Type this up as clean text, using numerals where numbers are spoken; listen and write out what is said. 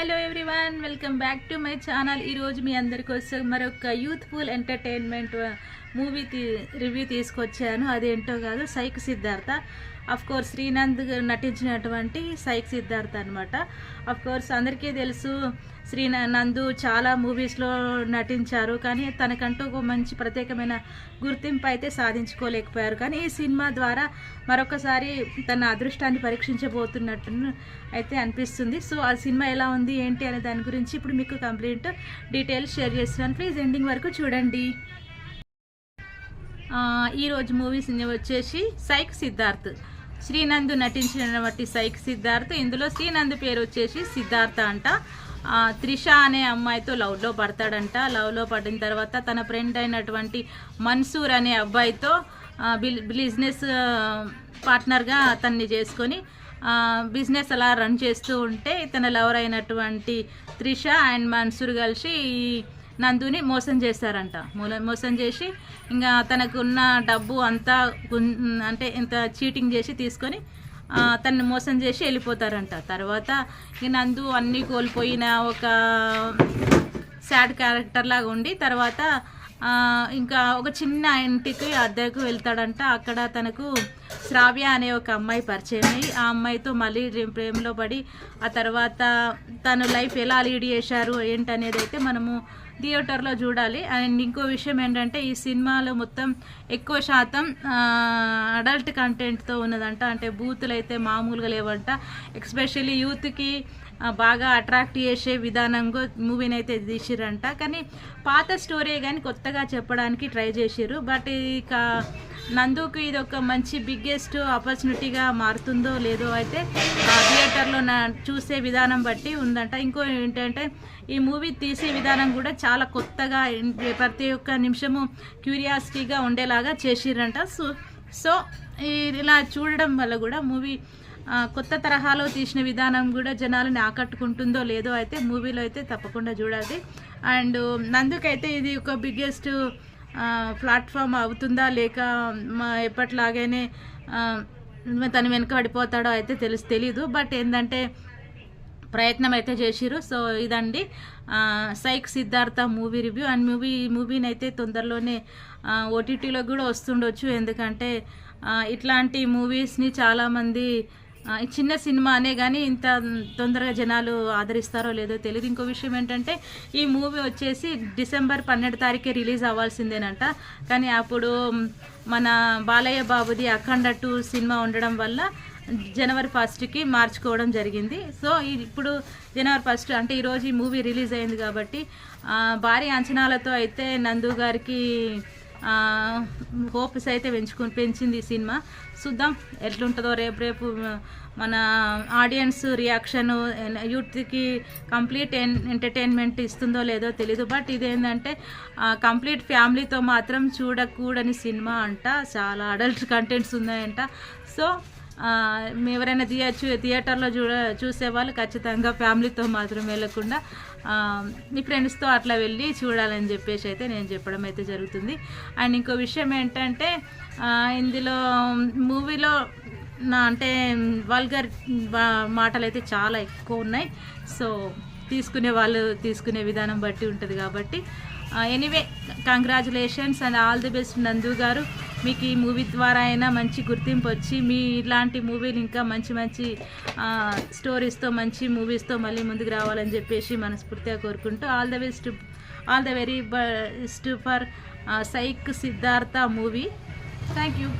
Hello everyone, welcome back to my channel. ఈరోజు మీ అందరి కోసం మరొక యూత్ఫుల్ ఎంటర్టైన్మెంట్ మూవీ రివ్యూ తీసుకొచ్చాను. అదేంటో కాదు, సైక్ సిద్ధార్థ. అఫ్ కోర్స్ శ్రీనంద్ నటించినటువంటి సైక్ సిద్ధార్థ అనమాట. అఫ్ కోర్స్ అందరికీ తెలుసు, నందు చాలా మూవీస్లో నటించారు, కానీ తనకంటూ ఒక మంచి ప్రత్యేకమైన గుర్తింపు అయితే సాధించుకోలేకపోయారు. కానీ ఈ సినిమా ద్వారా మరొకసారి తన అదృష్టాన్ని పరీక్షించబోతున్నట్టు అయితే అనిపిస్తుంది. సో ఆ సినిమా ఎలా ఉంది ఏంటి అనే దాని గురించి ఇప్పుడు మీకు కంప్లీట్ డీటెయిల్స్ షేర్ చేస్తున్నాను. ప్లీజ్ ఎండింగ్ వరకు చూడండి. ఈరోజు మూవీస్ వచ్చేసి సైక్ సిద్ధార్థ్. శ్రీనంద్ నటించినటువంటి సైక్ సిద్ధార్థ్. ఇందులో శ్రీనంద్ పేరు వచ్చేసి సిద్ధార్థ అంట. త్రిష అనే అమ్మాయితో లవ్లో పడతాడంట. లవ్లో పడిన తర్వాత తన ఫ్రెండ్ అయినటువంటి మన్సూర్ అనే అబ్బాయితో బిజినెస్ పార్ట్నర్గా అతన్ని చేసుకొని బిజినెస్ అలా రన్ చేస్తూ ఉంటే తన లవర్ అయినటువంటి త్రిష అండ్ మన్సూర్ కలిసి నందుని మోసం చేశారంట. మోసం చేసి ఇంకా తనకున్న డబ్బు అంతా అంటే ఇంత చీటింగ్ చేసి తీసుకొని తనని మోసం చేసి వెళ్ళిపోతారంట. తర్వాత ఈ నందు అన్నీ కోల్పోయిన ఒక సాడ్ క్యారెక్టర్ లాగా ఉండి తర్వాత ఇంకా ఒక చిన్న ఇంటికి అద్దెకు వెళ్తాడంట. అక్కడ తనకు శ్రావ్య అనే ఒక అమ్మాయి పరిచయం అయ్యి ఆ అమ్మాయితో మళ్ళీ ప్రేమలో పడి ఆ తర్వాత తను లైఫ్ ఎలా లీడ్ చేశారు ఏంటనేది అయితే మనము థియేటర్లో చూడాలి. అండ్ ఇంకో విషయం ఏంటంటే ఈ సినిమాలో మొత్తం ఎక్కువ శాతం అడల్ట్ కంటెంట్తో ఉన్నదంట. అంటే బూతులు అయితే మామూలుగా లేవంట. ఎస్పెషల్లీ యూత్కి బాగా అట్రాక్ట్ చేసే విధానంగా మూవీని అయితే తీసిరంట. కానీ పాత స్టోరీ కానీ కొత్తగా చెప్పడానికి ట్రై చేసిర్రు. బట్ ఇక నందుకు ఇది ఒక మంచి బిగ్గెస్ట్ ఆపర్చునిటీగా మారుతుందో లేదో అయితే థియేటర్లో చూసే విధానం బట్టి ఉందంట. ఇంకో ఏంటంటే ఈ మూవీ తీసే విధానం కూడా చాలా కొత్తగా ప్రతి ఒక్క నిమిషము క్యూరియాసిటీగా ఉండేలాగా చేసిరంట. సో ఇలా చూడడం వల్ల కూడా మూవీ కొత్త తరహాలో తీసిన విధానం కూడా జనాలని ఆకట్టుకుంటుందో లేదో అయితే మూవీలో అయితే తప్పకుండా చూడాలి. అండ్ నందుకైతే ఇది ఒక బిగ్గెస్ట్ ప్లాట్ఫామ్ అవుతుందా లేక ఎప్పట్లాగానే తను వెనుకబడిపోతాడో అయితే తెలీదు. బట్ ఏంటంటే ప్రయత్నం అయితే చేసిరు. సో ఇదండి psych Siddhartha movie review. And మూవీని అయితే తొందరలోనే ఓటీటీలో కూడా వస్తుండొచ్చు. ఎందుకంటే ఇట్లాంటి మూవీస్ని చాలామంది చిన్న సినిమా అనే కానీ ఇంత తొందరగా జనాలు ఆదరిస్తారో లేదో తెలియదు. ఇంకో విషయం ఏంటంటే ఈ మూవీ వచ్చేసి డిసెంబర్ 12 తారీఖే రిలీజ్ అవ్వాల్సిందేనంట. కానీ అప్పుడు మన బాలయ్య బాబుది అఖండ 2 సినిమా ఉండడం వల్ల జనవరి 1కి మార్చుకోవడం జరిగింది. సో ఇప్పుడు జనవరి 1 అంటే ఈరోజు ఈ మూవీ రిలీజ్ అయింది కాబట్టి భారీ అంచనాలతో అయితే నందు గారికి హోప్స్ అయితే పెంచింది ఈ సినిమా. చూద్దాం ఎట్లుంటుందో. రేపు మన ఆడియన్స్ రియాక్షన్ యూత్కి కంప్లీట్ ఎంటర్టైన్మెంట్ ఇస్తుందో లేదో తెలీదు. బట్ ఇదేంటంటే కంప్లీట్ ఫ్యామిలీతో మాత్రం చూడకూడని సినిమా అంట. చాలా అడల్ట్ కంటెంట్స్ ఉన్నాయంట. సో ఎవరైనా థియేటర్లో చూసేవాళ్ళు ఖచ్చితంగా ఫ్యామిలీతో మాత్రం వెళ్ళకుండా మీ ఫ్రెండ్స్తో అట్లా వెళ్ళి చూడాలని చెప్పేసి అయితే నేను చెప్పడం అయితే జరుగుతుంది. అండ్ ఇంకో విషయం ఏంటంటే ఇందులో మూవీలో అంటే వల్గర్ మాటలు అయితే చాలా ఎక్కువ ఉన్నాయి. సో తీసుకునే విధానం బట్టి ఉంటుంది కాబట్టి anyway congratulations and all the best నందు గారు. మీకు ఈ మూవీ ద్వారా అయినా మంచి గుర్తింపు వచ్చి మీ ఇలాంటి మూవీలు ఇంకా మంచి స్టోరీస్తో మంచి మూవీస్తో మళ్ళీ ముందుకు రావాలని చెప్పేసి మనస్ఫూర్తిగా కోరుకుంటూ all the very best for psych Siddhartha movie. Thank you.